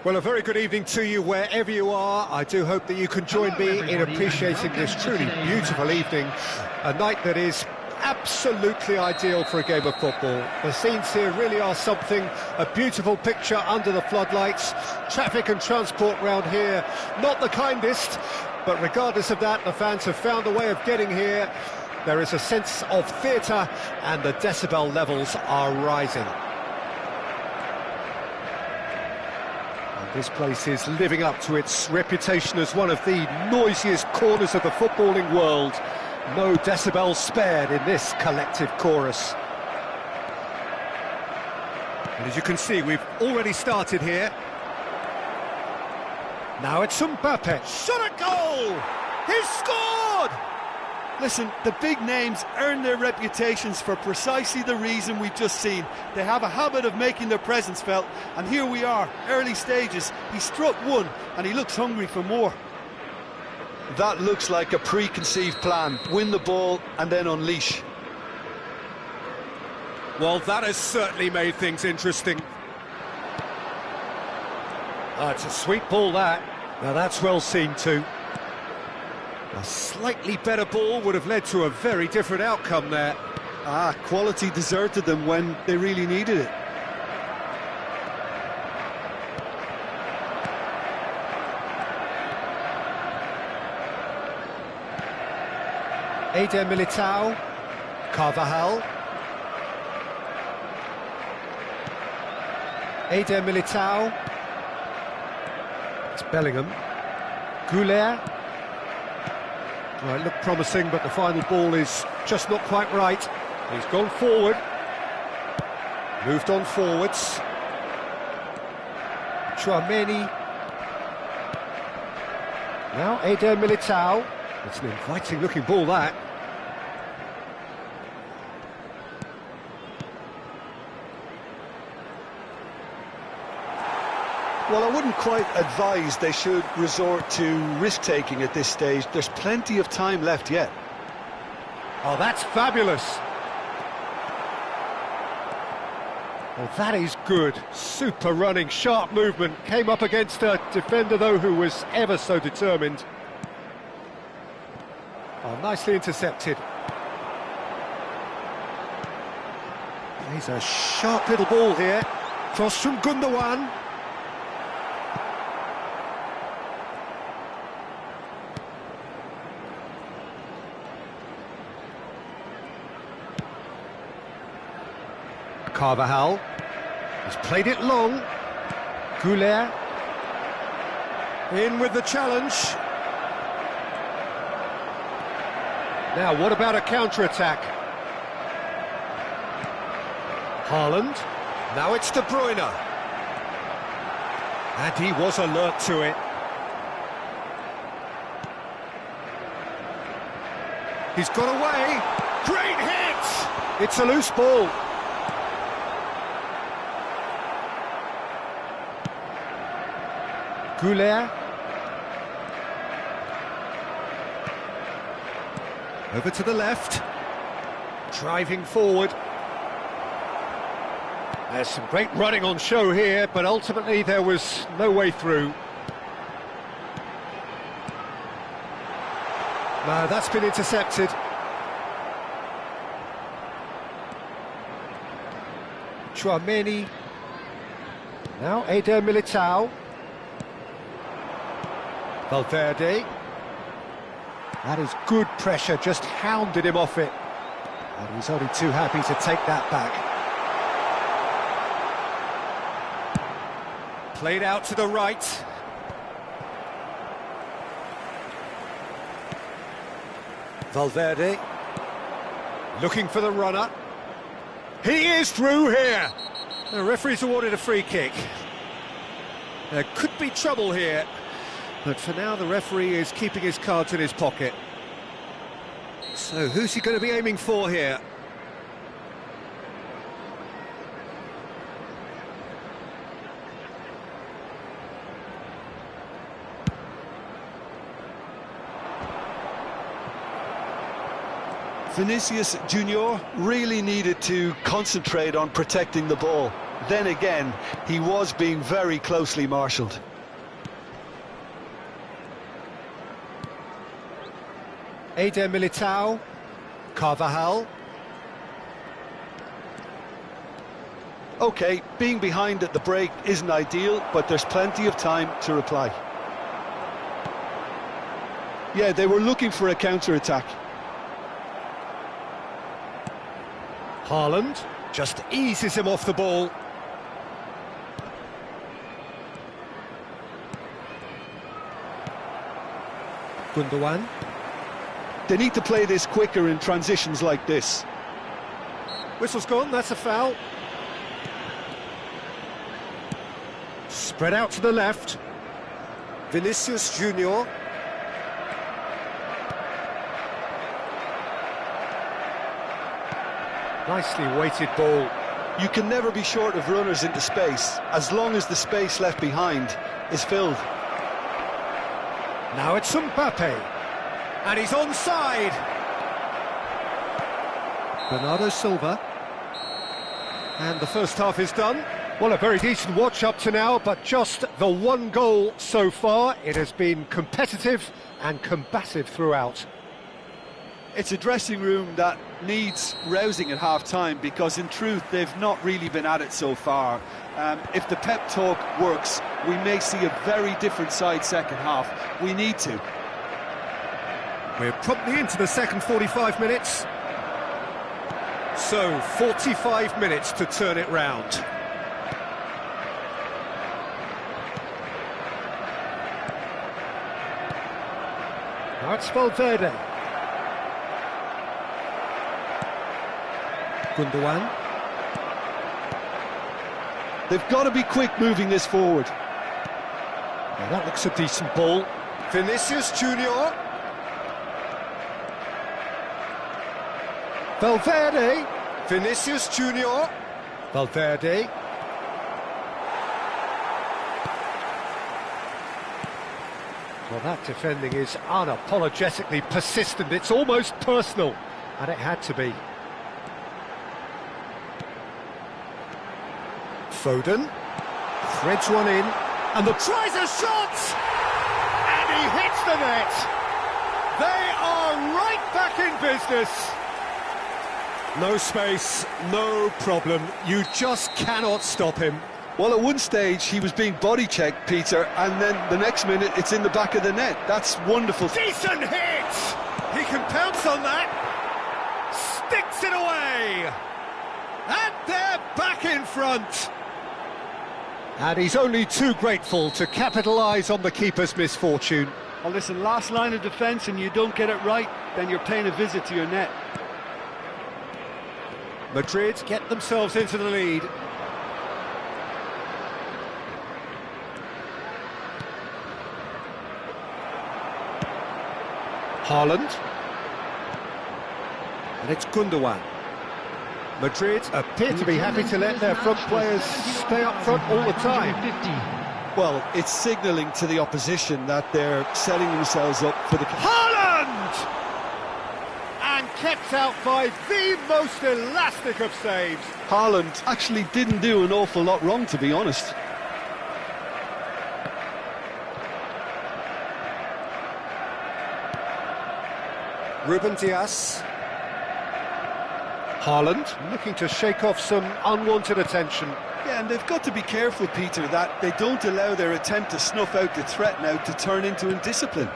Well, a very good evening to you wherever you are. I do hope that you can join me in appreciating this truly beautiful evening, a night that is absolutely ideal for a game of football. The scenes here really are something, a beautiful picture under the floodlights. Traffic and transport round here, not the kindest, but regardless of that, the fans have found a way of getting here. There is a sense of theatre and the decibel levels are rising. This place is living up to its reputation as one of the noisiest corners of the footballing world. No decibels spared in this collective chorus. And as you can see, we've already started here. Now it's Mbappe. Shot a goal! He's scored! Listen, the big names earn their reputations for precisely the reason we've just seen. They have a habit of making their presence felt, and here we are, early stages. He struck one, and he looks hungry for more. That looks like a preconceived plan. Win the ball and then unleash. Well, that has certainly made things interesting. It's a sweet ball, that. Now that's well seen too. A slightly better ball would have led to a very different outcome there. Quality deserted them when they really needed it. Eder Militao, Carvajal. Eder Militao. It's Bellingham. Goulet. Well, it looked promising, but the final ball is just not quite right. He's gone forward. Moved on forwards. Tchouameni. Now Eder Militao. It's an inviting-looking ball, that. Well, I wouldn't quite advise they should resort to risk-taking at this stage. There's plenty of time left yet. Oh, that's fabulous. Well, that is good. Super running, sharp movement. Came up against a defender, though, who was ever so determined. Oh, nicely intercepted. He's a sharp little ball here. Cross from Gundogan. Carvajal has played it long. Goulet in with the challenge. Now, what about a counter-attack? Haaland. Now it's De Bruyne. And he was alert to it. He's got away. Great hit! It's a loose ball. Goulet. Over to the left. Driving forward. There's some great running on show here, but ultimately there was no way through. No, that's been intercepted. Tchouameni. Now Eder Militao. Valverde. That is good pressure, just hounded him off it. And he's only too happy to take that back. Played out to the right. Valverde. Looking for the runner. He is through here. The referee's awarded a free kick. There could be trouble here. But for now, the referee is keeping his cards in his pocket. So, who's he going to be aiming for here? Vinicius Junior really needed to concentrate on protecting the ball. Then again, he was being very closely marshalled. Eder Militao, Carvajal. OK, being behind at the break isn't ideal, but there's plenty of time to reply. Yeah, they were looking for a counter-attack. Haaland just eases him off the ball. Gundogan. They need to play this quicker in transitions like this. Whistle's gone, that's a foul. Spread out to the left. Vinicius Junior. Nicely weighted ball. You can never be short of runners into space, as long as the space left behind is filled. Now it's Mbappe. And he's onside. Bernardo Silva. And the first half is done. Well, a very decent watch up to now, but just the one goal so far. It has been competitive and combative throughout. It's a dressing room that needs rousing at half-time, because in truth they've not really been at it so far. If the pep talk works, we may see a very different side second half. We need to. We're promptly into the second 45 minutes. So, 45 minutes to turn it round. Now it's Valverde. Gundogan. They've got to be quick moving this forward. Now that looks a decent ball. Vinicius Junior. Valverde. Vinicius Junior. Valverde. Well, that defending is unapologetically persistent. It's almost personal, and it had to be. Foden threads one in, and tries a shot, and he hits the net. They are right back in business. No space, no problem. You just cannot stop him. Well, at one stage he was being body checked, Peter, and then the next minute it's in the back of the net. That's wonderful. Decent hit! He can pounce on that. Sticks it away. And they're back in front. And he's only too grateful to capitalise on the keeper's misfortune. Well, listen, last line of defence and you don't get it right, then you're paying a visit to your net. Madrid get themselves into the lead. Haaland. And it's Gundogan. Madrid appear to be happy to let their front players stay up front all the time. Well, it's signalling to the opposition that they're setting themselves up for the... Haaland! And kept out by the most elastic of saves. Haaland actually didn't do an awful lot wrong, to be honest. Ruben Dias. Haaland looking to shake off some unwanted attention. Yeah, and they've got to be careful, Peter, that they don't allow their attempt to snuff out the threat now to turn into indiscipline.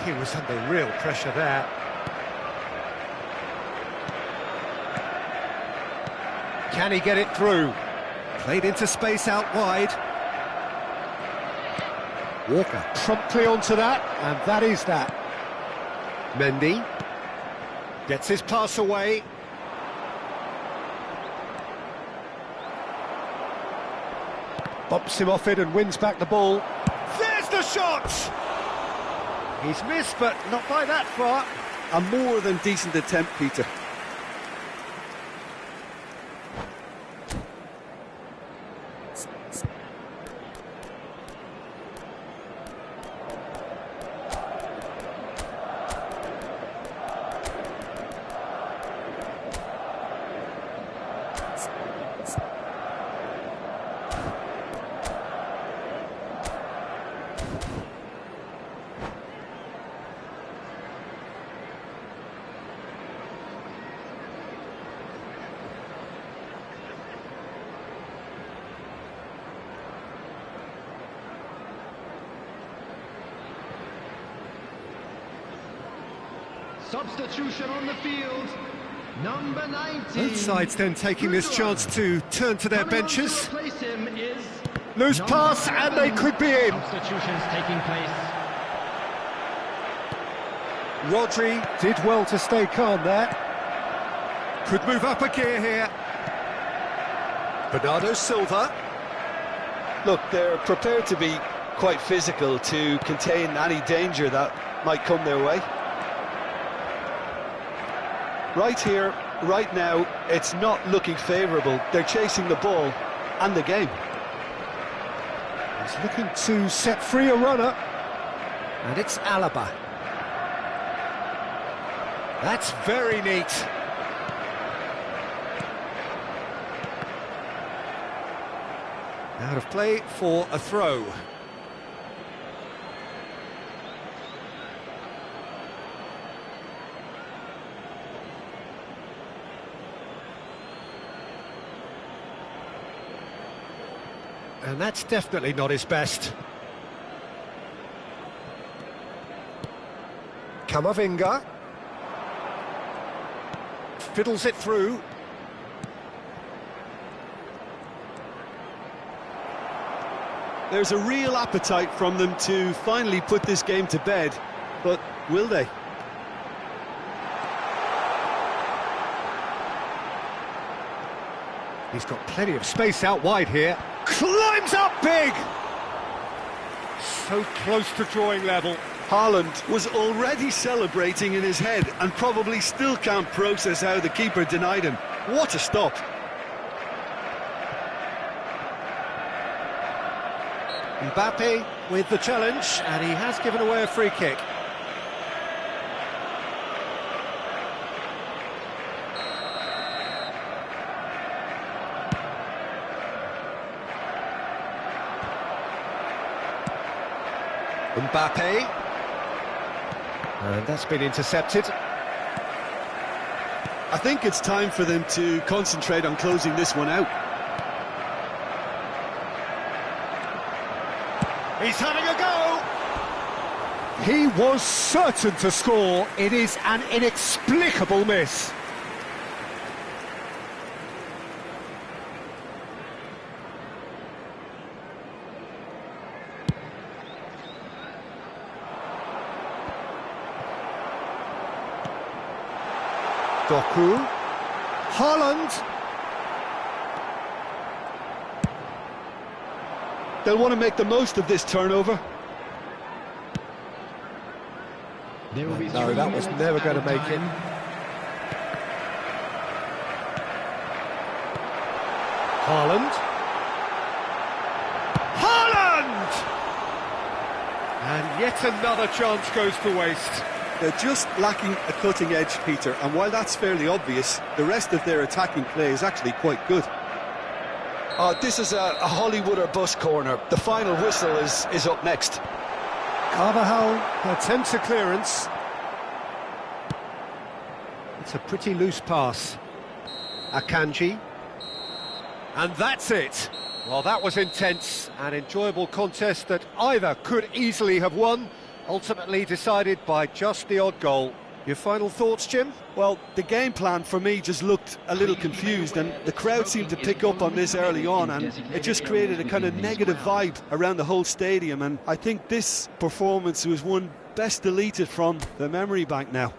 He was under real pressure there. Can he get it through? Played into space out wide. Walker promptly onto that, and that is that. Mendy gets his pass away. Bumps him off it and wins back the ball. There's the shot! He's missed, but not by that far. A more than decent attempt, Peter. Substitution on the field, number 19. Both sides then taking this chance to turn to their Coming on to benches. replace him is Loose number pass, and they 7. could be in. Substitutions taking place. Rodri did well to stay calm there. Could move up a gear here. Bernardo Silva. Look, they're prepared to be quite physical to contain any danger that might come their way. Right here, right now, it's not looking favourable. They're chasing the ball and the game. He's looking to set free a runner. And it's Alaba. That's very neat. Out of play for a throw. And that's definitely not his best. Camavinga. Fiddles it through. There's a real appetite from them to finally put this game to bed, but will they? He's got plenty of space out wide here. Climbs up big! So close to drawing level. Haaland was already celebrating in his head and probably still can't process how the keeper denied him. What a stop! Mbappe with the challenge, and he has given away a free kick. Mbappe. And that's been intercepted. I think it's time for them to concentrate on closing this one out. He's having a go! He was certain to score. It is an inexplicable miss. Doku. Haaland. They'll want to make the most of this turnover. There will be No, that was never going to make it. Haaland. Haaland! And yet another chance goes to waste. They're just lacking a cutting edge, Peter, and while that's fairly obvious, the rest of their attacking play is actually quite good. This is a Hollywood or bust corner. The final whistle is up next. Carvajal attempts a clearance. It's a pretty loose pass. Akanji. And that's it. Well, that was intense. An enjoyable contest that either could easily have won, ultimately decided by just the odd goal. Your final thoughts, Jim? Well, the game plan for me just looked a little confused, and the crowd seemed to pick up on this early on, and it just created a kind of negative vibe around the whole stadium, and I think this performance was one best deleted from the memory bank now.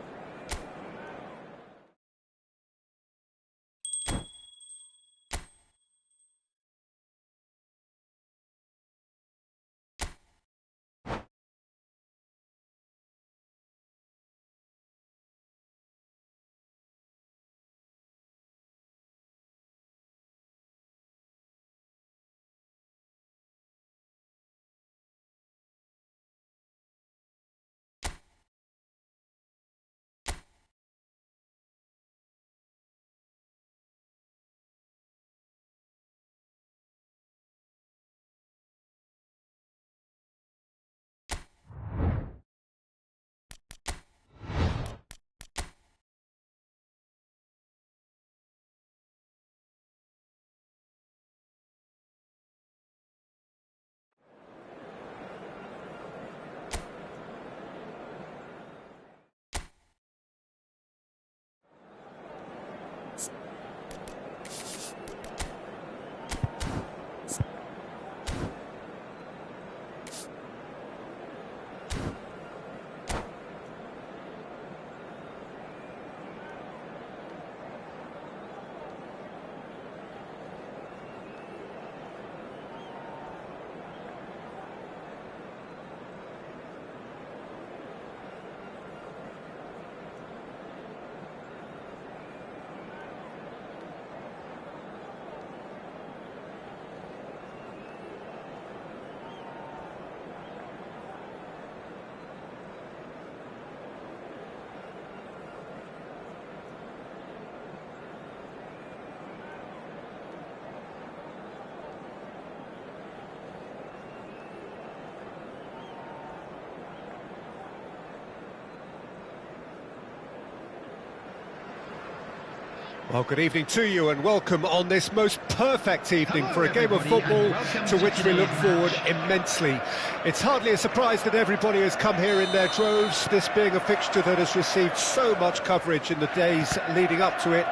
Well, good evening to you and welcome on this most perfect evening for a game of football to which we look forward immensely. It's hardly a surprise that everybody has come here in their droves, this being a fixture that has received so much coverage in the days leading up to it.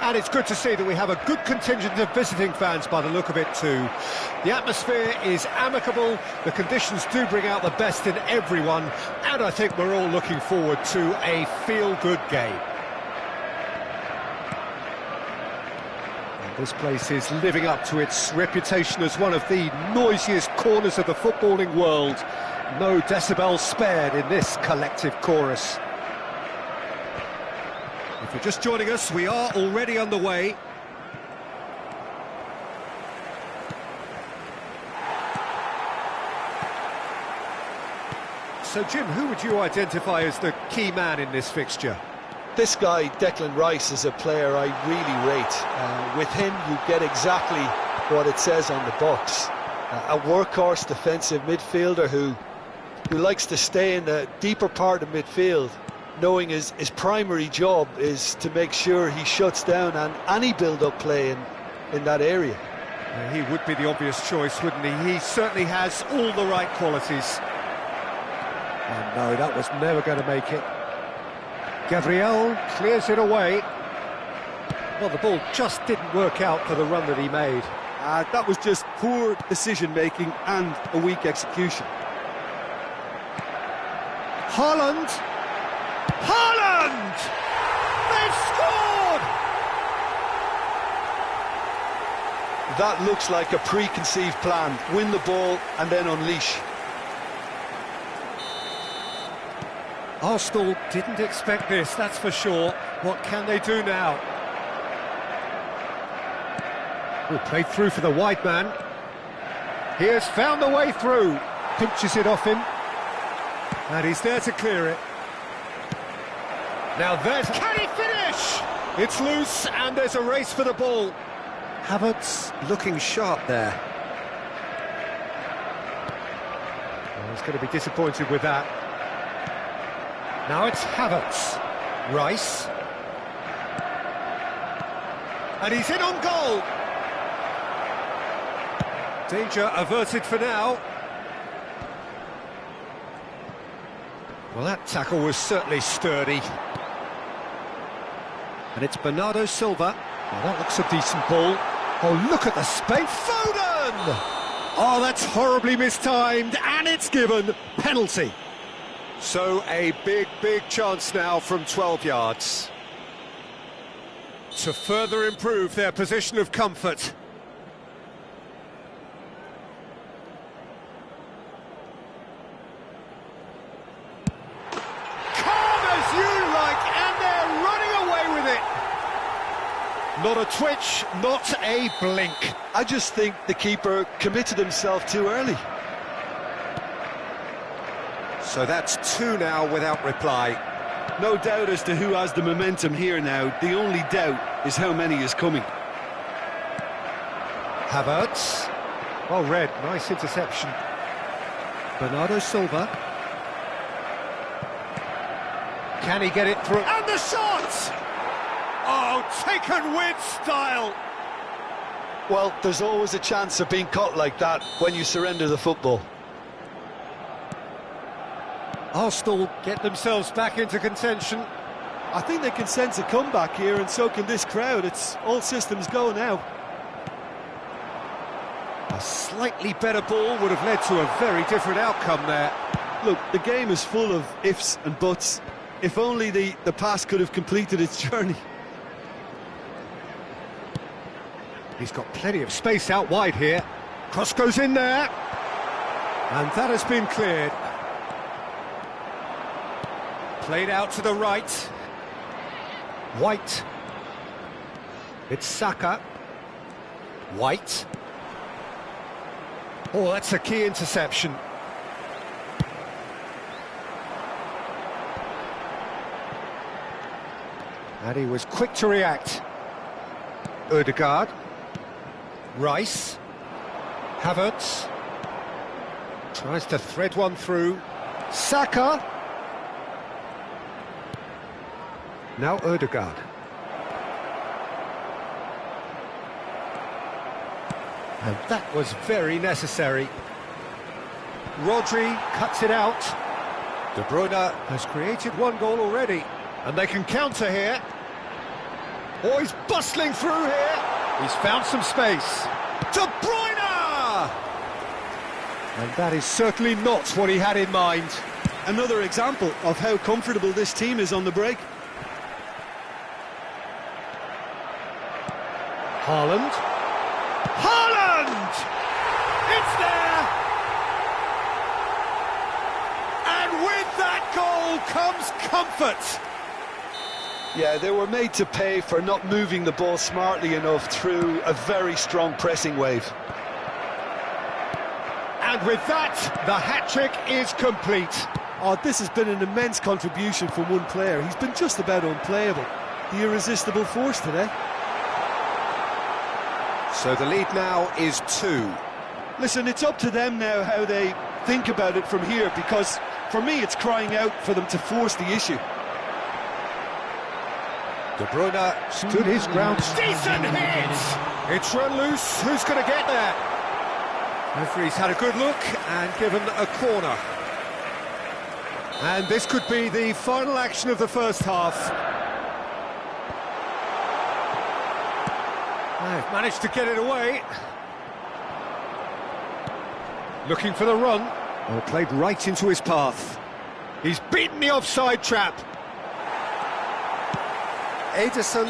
And it's good to see that we have a good contingent of visiting fans by the look of it too. The atmosphere is amicable, the conditions do bring out the best in everyone, and I think we're all looking forward to a feel-good game. This place is living up to its reputation as one of the noisiest corners of the footballing world. No decibels spared in this collective chorus. If you're just joining us, we are already underway. So, Jim, who would you identify as the key man in this fixture? This guy, Declan Rice, is a player I really rate. With him, you get exactly what it says on the box. A workhorse defensive midfielder who likes to stay in the deeper part of midfield, knowing his primary job is to make sure he shuts down any build-up play in that area. He would be the obvious choice, wouldn't he? He certainly has all the right qualities. Oh no, that was never going to make it. Gabriel clears it away. Well, the ball just didn't work out for the run that he made. That was just poor decision-making and a weak execution. Haaland! Haaland! They've scored! That looks like a preconceived plan. Win the ball and then unleash. Arsenal didn't expect this, that's for sure. What can they do now? Played through for the wide man. He has found the way through. Pinches it off him. And he's there to clear it. Now there's... Can he finish? It's loose and there's a race for the ball. Havertz looking sharp there. Well, he's going to be disappointed with that. Now it's Havertz. Rice. And he's in on goal. Danger averted for now. Well, that tackle was certainly sturdy. And it's Bernardo Silva. Well, that looks a decent ball. Oh, look at the space. Foden! Oh, that's horribly mistimed, and it's given. Penalty. So a big chance now from 12 yards to further improve their position of comfort. Calm as you like, and they're running away with it. Not a twitch, not a blink. I just think the keeper committed himself too early. So that's two now without reply. No doubt as to who has the momentum here now. The only doubt is how many is coming. Havertz. Well read, nice interception. Bernardo Silva. Can he get it through? And the shot! Oh, taken with style. Well, there's always a chance of being caught like that when you surrender the football. Arsenal get themselves back into contention. I think they can sense a comeback here, and so can this crowd. It's all systems go now. A slightly better ball would have led to a very different outcome there. Look, the game is full of ifs and buts. If only the pass could have completed its journey. He's got plenty of space out wide here. Cross goes in there. And that has been cleared. Played out to the right. White. It's Saka. White. Oh, that's a key interception. And he was quick to react. Ødegaard. Rice. Havertz. Tries to thread one through. Saka. Now Ødegaard. And that was very necessary. Rodri cuts it out. De Bruyne has created one goal already. And they can counter here. Oh, he's bustling through here. He's found some space. De Bruyne! And that is certainly not what he had in mind. Another example of how comfortable this team is on the break. Haaland. Haaland! It's there! And with that goal comes comfort. Yeah, they were made to pay for not moving the ball smartly enough through a very strong pressing wave. And with that, the hat-trick is complete. Oh, this has been an immense contribution from one player. He's been just about unplayable. The irresistible force today. So the lead now is 2. Listen, it's up to them now how they think about it from here, because for me it's crying out for them to force the issue. De Bruyne stood his ground. Decent hit! It's run loose. Who's going to get there? Referee's had a good look and given a corner. And this could be the final action of the first half. They've managed to get it away. Looking for the run. Oh, played right into his path. He's beaten the offside trap. Ederson.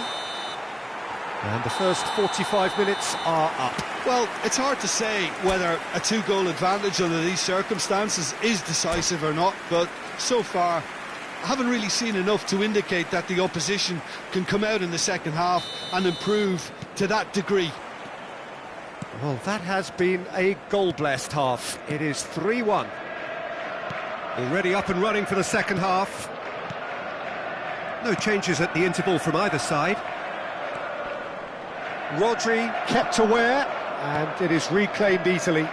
And the first 45 minutes are up. Well, it's hard to say whether a 2-goal advantage under these circumstances is decisive or not, but so far I haven't really seen enough to indicate that the opposition can come out in the second half and improve to that degree. Well, that has been a goal-blessed half. It is 3-1. Already up and running for the second half. No changes at the interval from either side. Rodri kept aware, and it is reclaimed easily.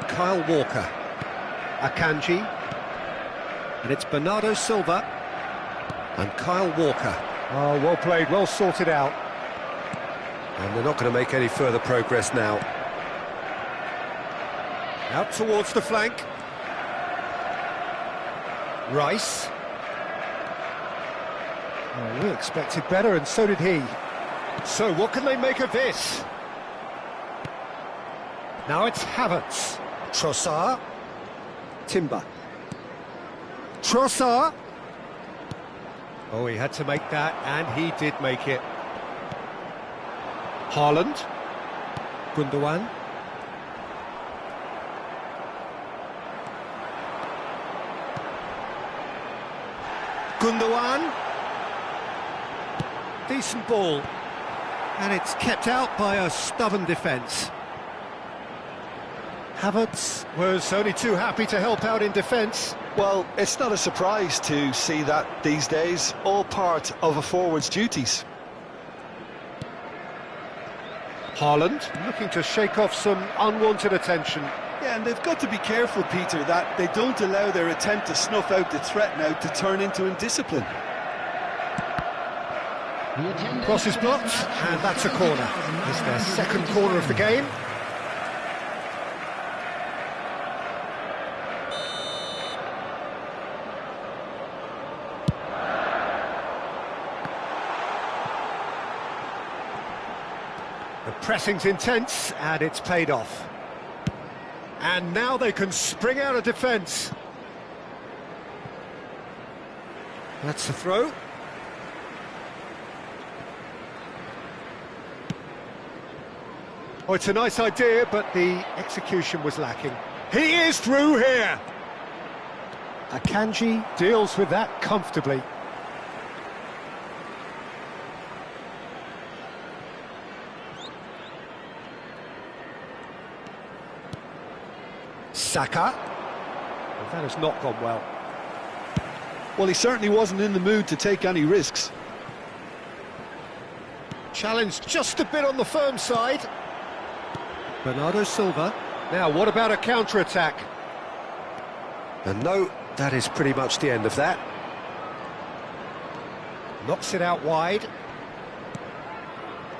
Kyle Walker. Akanji. And it's Bernardo Silva. And Kyle Walker. Oh, well played, well sorted out. And they're not going to make any further progress now. Out towards the flank. Rice. Oh, we expected better, and so did he. So what can they make of this? Now it's Havertz. Trossard. Timber. Trossard. Oh, he had to make that, and he did make it. Haaland. Gundogan. Gundogan. Decent ball. And it's kept out by a stubborn defence. Havertz was only too happy to help out in defence. Well, it's not a surprise to see that these days, all part of a forward's duties. Haaland looking to shake off some unwanted attention. Yeah, and they've got to be careful, Peter, that they don't allow their attempt to snuff out the threat now to turn into indiscipline. Cross is blocked, and that's a corner. It's their second corner of the game. The pressing's intense, and it's paid off. And now they can spring out of defence. That's a throw. Oh, it's a nice idea, but the execution was lacking. He is through here! Akanji deals with that comfortably. Saka. Well, that has not gone well. Well, he certainly wasn't in the mood to take any risks. Challenge just a bit on the firm side. Bernardo Silva. Now, what about a counter-attack? And no, that is pretty much the end of that. Knocks it out wide.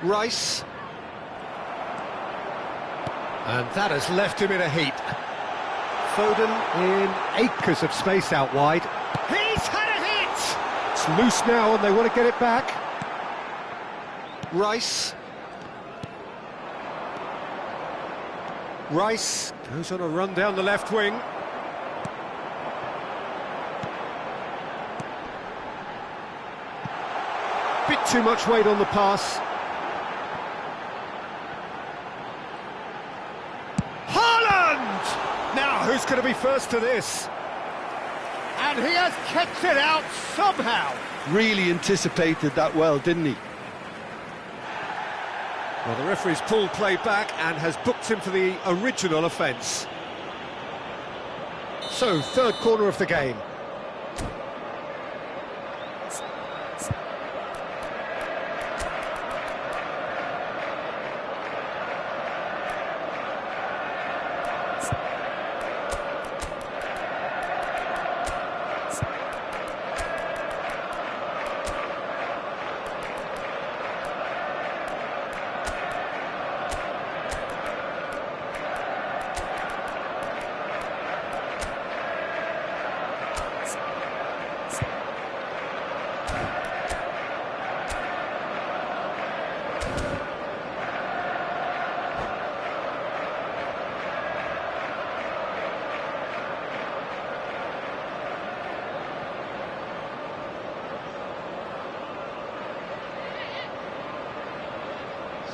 Rice. And that has left him in a heap. Foden in acres of space out wide. He's had a hit! It's loose now and they want to get it back. Rice. Rice goes on a run down the left wing. Bit too much weight on the pass. Haaland! Now, who's going to be first to this? And he has kept it out somehow. Really anticipated that well, didn't he? Well, the referee's pulled play back and has booked him for the original offence. So, third corner of the game.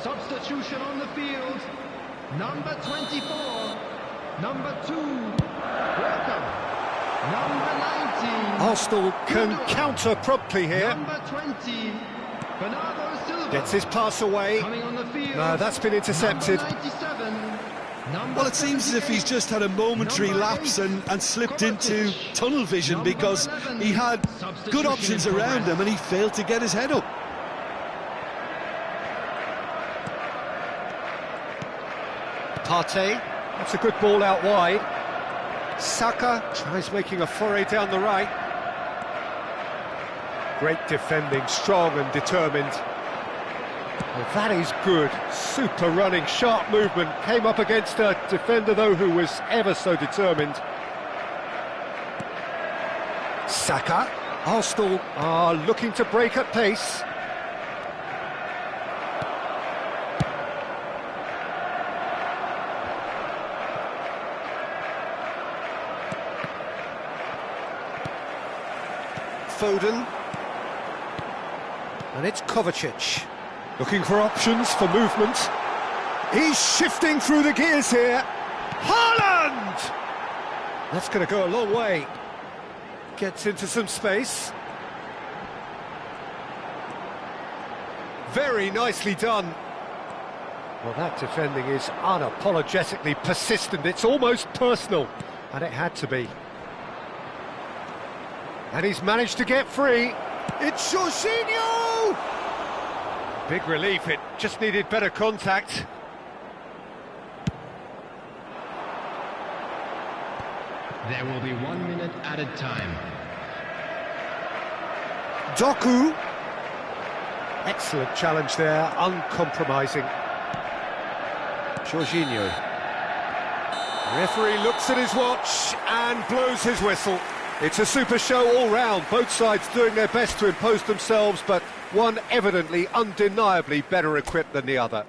Substitution on the field. Number 24. Number 2. Walker. Number 19. Arsenal can counter promptly here. Number 20. Bernardo Silva. Gets his pass away. Coming on the field. No, that's been intercepted. Number 97. Number Well, it seems as if he's just had a momentary Number lapse 8, and slipped into Kovacic. tunnel vision Number because 11, he had good substitution options in around progress. him and he failed to get his head up. Partey, that's a good ball out wide. Saka tries making a foray down the right. Great defending, strong and determined. Well, that is good. Super running, sharp movement. Came up against a defender, though, who was ever so determined. Saka. Arsenal are looking to break at pace. Foden. And it's Kovacic. Looking for options for movement. He's shifting through the gears here. Haaland! That's going to go a long way. Gets into some space. Very nicely done. Well, that defending is unapologetically persistent. It's almost personal. And it had to be. And he's managed to get free. It's Jorginho! Big relief, it just needed better contact. There will be 1 minute added time. Doku. Excellent challenge there, uncompromising. Jorginho. Referee looks at his watch and blows his whistle. It's a super show all round, both sides doing their best to impose themselves, but one evidently, undeniably better equipped than the other.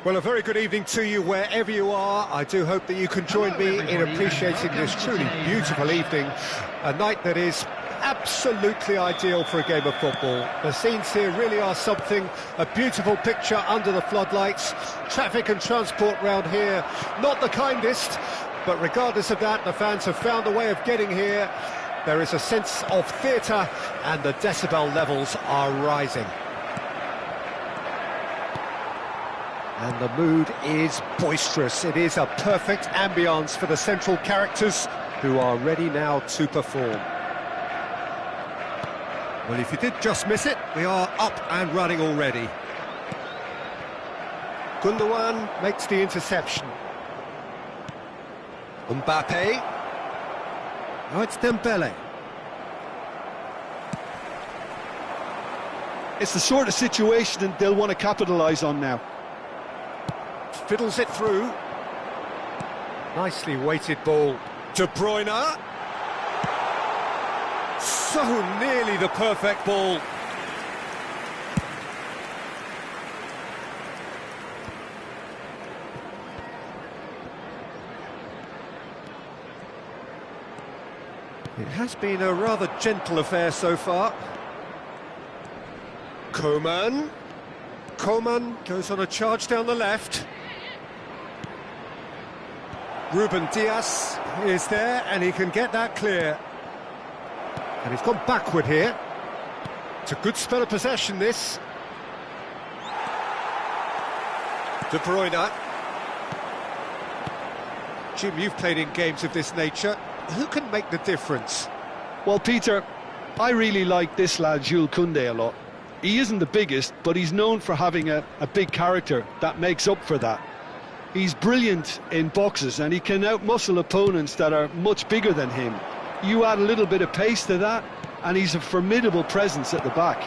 Well, a very good evening to you wherever you are. I do hope that you can join me in appreciating this truly beautiful evening. A night that is absolutely ideal for a game of football. The scenes here really are something. A beautiful picture under the floodlights. Traffic and transport round here, not the kindest. But regardless of that, the fans have found a way of getting here. There is a sense of theatre and the decibel levels are rising. And the mood is boisterous. It is a perfect ambience for the central characters who are ready now to perform. Well, if you did just miss it, we are up and running already. Gundogan makes the interception. Mbappe. Now it's Dembele. It's the sort of situation that they'll want to capitalise on now. Fiddles it through. Nicely weighted ball. De Bruyne. So nearly the perfect ball. It has been a rather gentle affair so far. Coman. Coman goes on a charge down the left. Ruben Dias is there and he can get that clear. And he's gone backward here. It's a good spell of possession, this. De Bruyne. Jim, you've played in games of this nature. Who can make the difference? Well, Peter, I really like this lad, Jules Koundé, a lot. He isn't the biggest, but he's known for having a big character that makes up for that. He's brilliant in boxes and he can outmuscle opponents that are much bigger than him. You add a little bit of pace to that and he's a formidable presence at the back.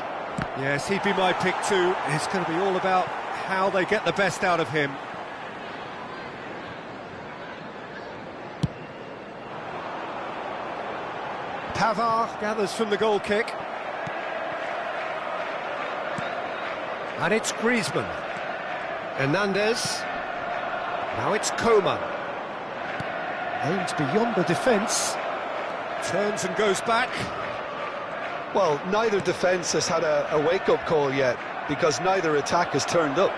Yes, he'd be my pick too. It's going to be all about how they get the best out of him. Pavard gathers from the goal kick. And it's Griezmann. Hernandez. Now it's Coman. Aims beyond the defence. Turns and goes back. Well, neither defence has had a wake-up call yet, because neither attack has turned up.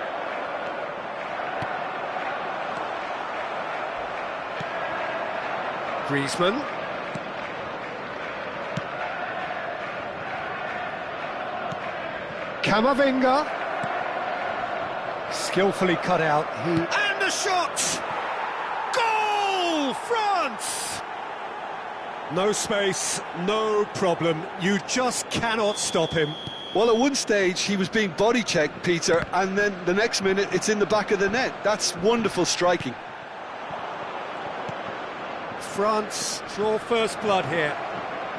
Griezmann. Camavinga. Skillfully cut out. And the shot! Goal! France! No space, no problem. You just cannot stop him. Well, at one stage he was being body checked, Peter, and then the next minute it's in the back of the net. That's wonderful striking. France draw first blood here.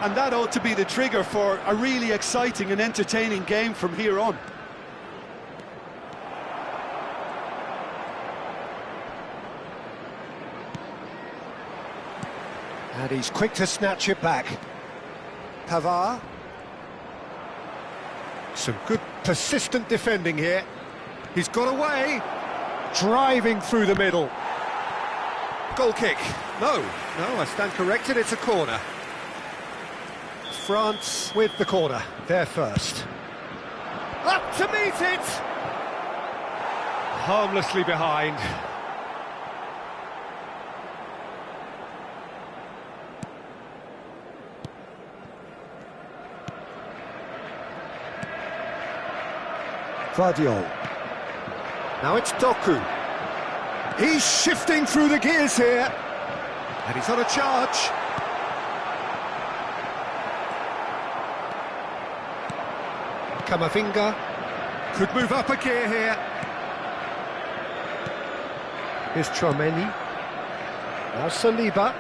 And that ought to be the trigger for a really exciting and entertaining game from here on. And he's quick to snatch it back. Pavard. Some good persistent defending here. He's got away. Driving through the middle. Goal kick. No, I stand corrected, it's a corner. France with the corner, there first. Up to meet it! Harmlessly behind. Gvardiol. Now it's Doku. He's shifting through the gears here. And he's on a charge. Camavinga could move up a gear here. Here's Tchouaméni. Now Saliba.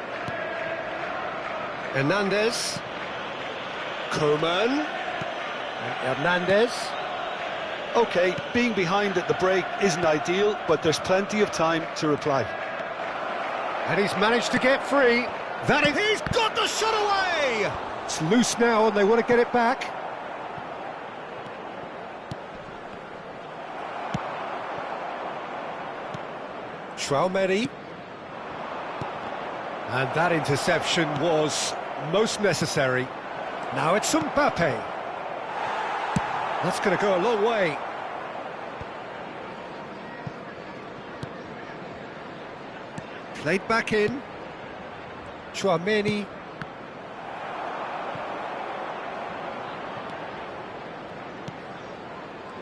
Hernandez. Coman. And Hernandez. OK, being behind at the break isn't ideal, but there's plenty of time to reply. And he's managed to get free. He's got the shot away! It's loose now and they want to get it back. Tchouaméni. And that interception was most necessary. Now it's Mbappe. That's going to go a long way. Played back in. Tchouaméni.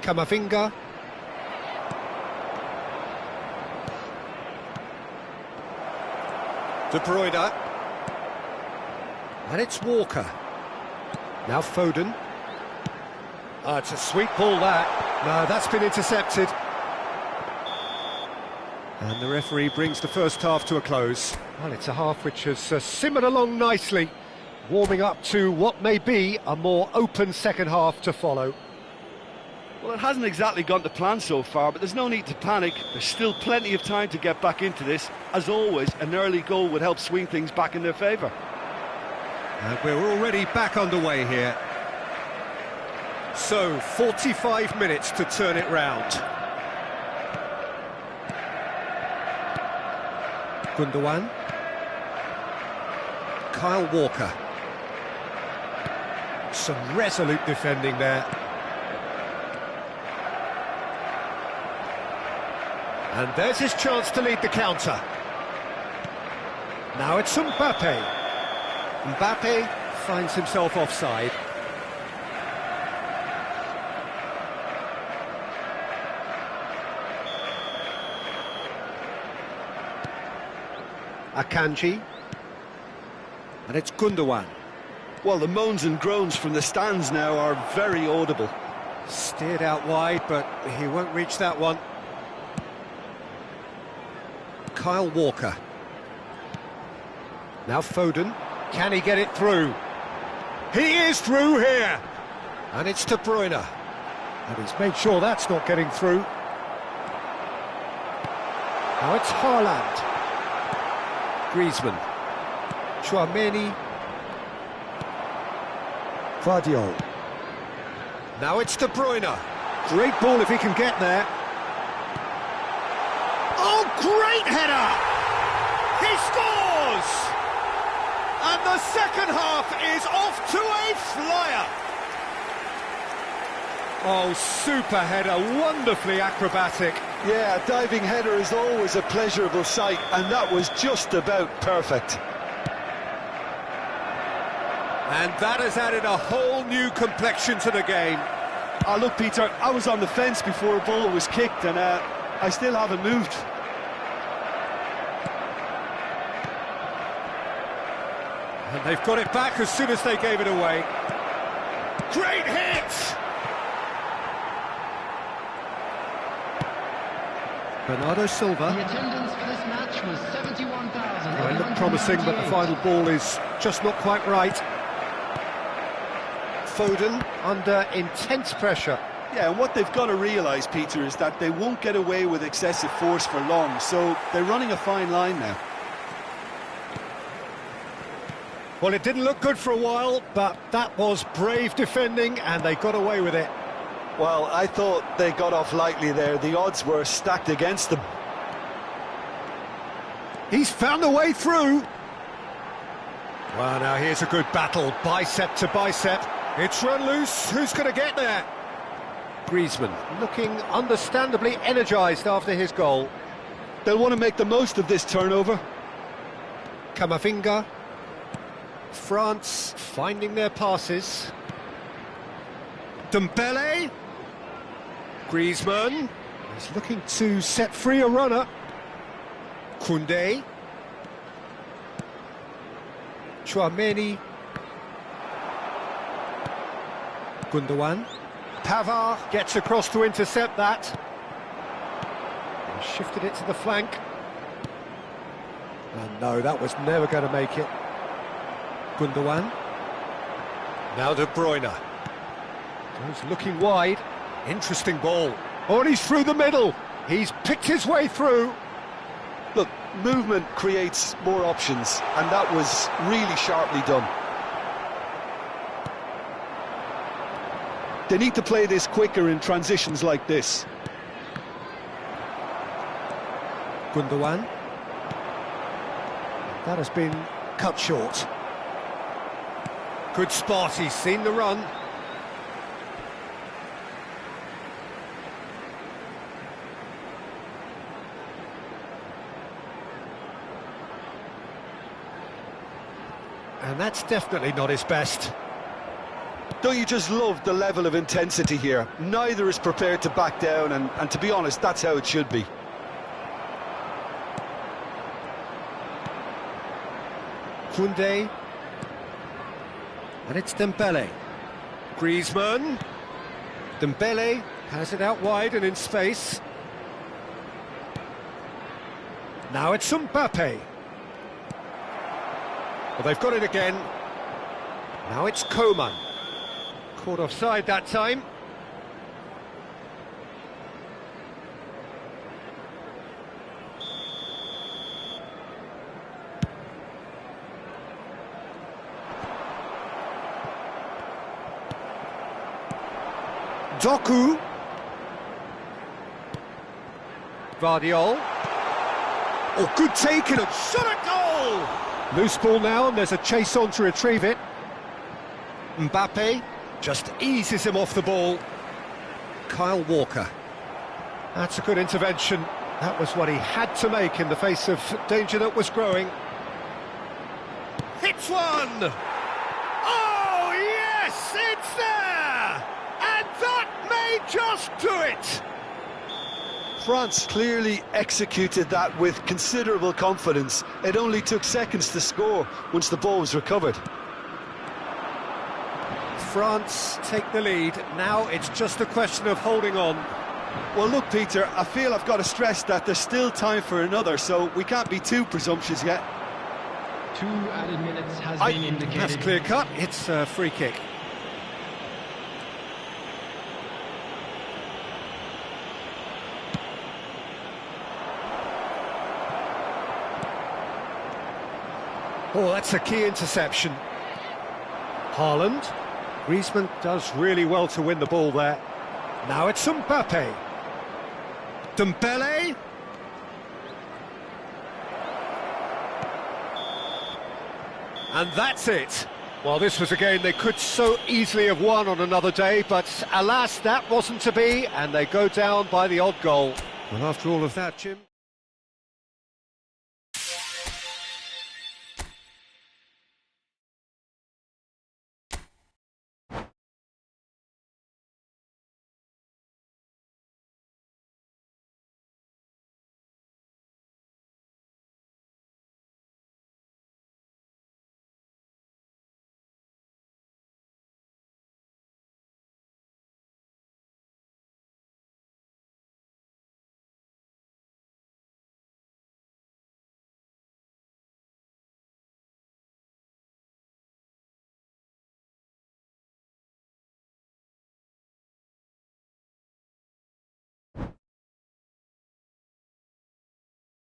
Camavinga. De Bruyne. And it's Walker. Now Foden. Oh, it's a sweet ball, that. No, that's been intercepted. And the referee brings the first half to a close. Well, it's a half which has simmered along nicely, warming up to what may be a more open second half to follow. Well, it hasn't exactly gone to plan so far, but there's no need to panic. There's still plenty of time to get back into this. As always, an early goal would help swing things back in their favour. And we're already back underway here. So, 45 minutes to turn it round. Gundogan. Kyle Walker. Some resolute defending there. And there's his chance to lead the counter. Now it's Mbappe. Mbappe finds himself offside. Akanji. And it's Gundogan. Well, the moans and groans from the stands now are very audible. Steered out wide, but he won't reach that one. Kyle Walker. Now Foden. Can he get it through? He is through here! And it's De Bruyne. And he's made sure that's not getting through. Now it's Haaland. Griezmann. Tchouaméni. Vardiol. Now it's De Bruyne. Great ball if he can get there. Oh, great header! He scores! And the second half is off to a flyer. Oh, super header, wonderfully acrobatic. Yeah, a diving header is always a pleasurable sight, and that was just about perfect. And that has added a whole new complexion to the game. Oh, look, Peter, I was on the fence before a ball was kicked, and I still haven't moved. And they've got it back as soon as they gave it away. Great hit! Bernardo Silva. The attendance for this match was 71,000. Well, it looked promising, but the final ball is just not quite right. Foden under intense pressure. Yeah, and what they've got to realise, Peter, is that they won't get away with excessive force for long, so they're running a fine line now. Well, it didn't look good for a while, but that was brave defending, and they got away with it. Well, I thought they got off lightly there. The odds were stacked against them. He's found a way through. Well, now here's a good battle, bicep to bicep. It's run loose. Who's going to get there? Griezmann looking understandably energised after his goal. They'll want to make the most of this turnover. Camavinga. France finding their passes. Dembele. Griezmann. He's looking to set free a runner. Koundé. Tchouaméni. Gundogan. Pavard gets across to intercept that. And shifted it to the flank. And no, that was never going to make it. Gundogan. Now De Bruyne. He's looking wide. Interesting ball. Oh, and he's through the middle. He's picked his way through. Look, movement creates more options, and that was really sharply done. They need to play this quicker in transitions like this. Gundogan. That has been cut short. Good spot, he's seen the run. And that's definitely not his best. Don't you just love the level of intensity here? Neither is prepared to back down, and to be honest, that's how it should be. Koundé. And it's Dembele. Griezmann. Dembele has it out wide and in space. Now it's Mbappe. Well, they've got it again. Now it's Coman. Caught offside that time. Doku. Vardiol. Oh, good take and a shot at goal! Loose ball now, and there's a chase on to retrieve it. Mbappe just eases him off the ball. Kyle Walker. That's a good intervention. That was what he had to make in the face of danger that was growing. Hits one! Oh, yes, it's there! And that may just do it! France clearly executed that with considerable confidence. It only took seconds to score once the ball was recovered. France take the lead. Now it's just a question of holding on. Well, look, Peter, I feel I've got to stress that there's still time for another, so we can't be too presumptuous yet. 2 added minutes has been indicated. That's clear cut. It's a free kick. Oh, that's a key interception. Haaland. Griezmann does really well to win the ball there. Now it's Mbappe. Dembele. And that's it. Well, this was a game they could so easily have won on another day, but alas, that wasn't to be, and they go down by the odd goal. Well, after all of that, Jim...